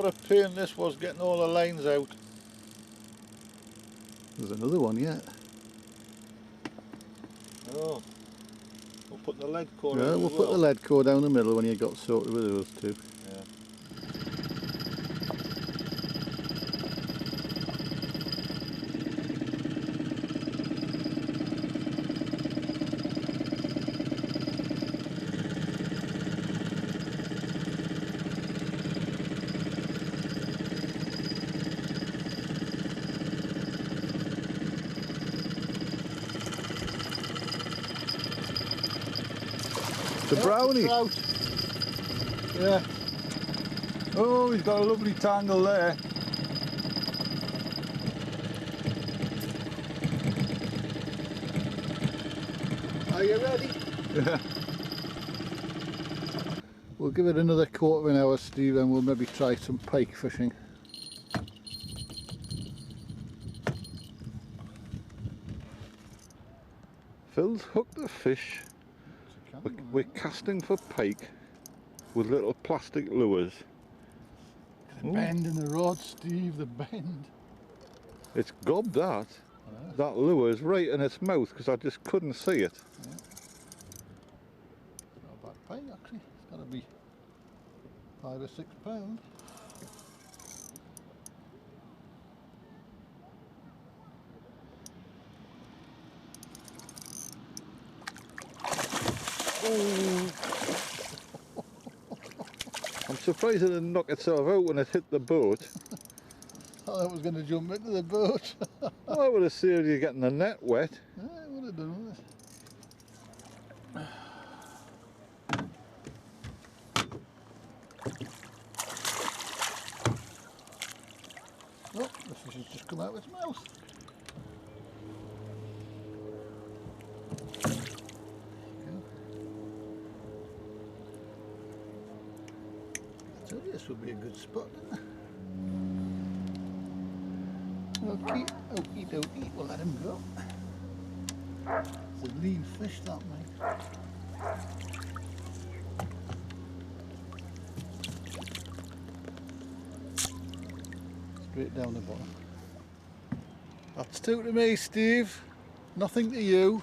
what a pain this was getting all the lines out. There's another one yet. Oh, we'll put the lead core Yeah, in we'll as put well. the lead core down the middle when you got sorted with those two. Yeah. The brownie. Trout. Yeah. Oh, he's got a lovely tangle there. Are you ready? Yeah. We'll give it another quarter of an hour, Steve, and we'll maybe try some pike fishing. Phil's hooked the fish. We're casting for pike with little plastic lures. The bend in the rod, Steve, the bend. It's gobbed that. That lure is right in its mouth because I just couldn't see it. Yeah. Not a bad pike actually. It's got to be 5 or 6 pounds. I'm surprised it didn't knock itself out when it hit the boat. Thought I was going to jump into the boat. Well, I would have saved you getting the net wet. Yeah, I would have done it. Oh, the fish has just come out of its mouth. I told you this would be a good spot, didn't I? Okay, okie dokie, we'll let him go. It's a lean fish, that, mate. Straight down the bottom. That's 2 to me, Steve. Nothing to you.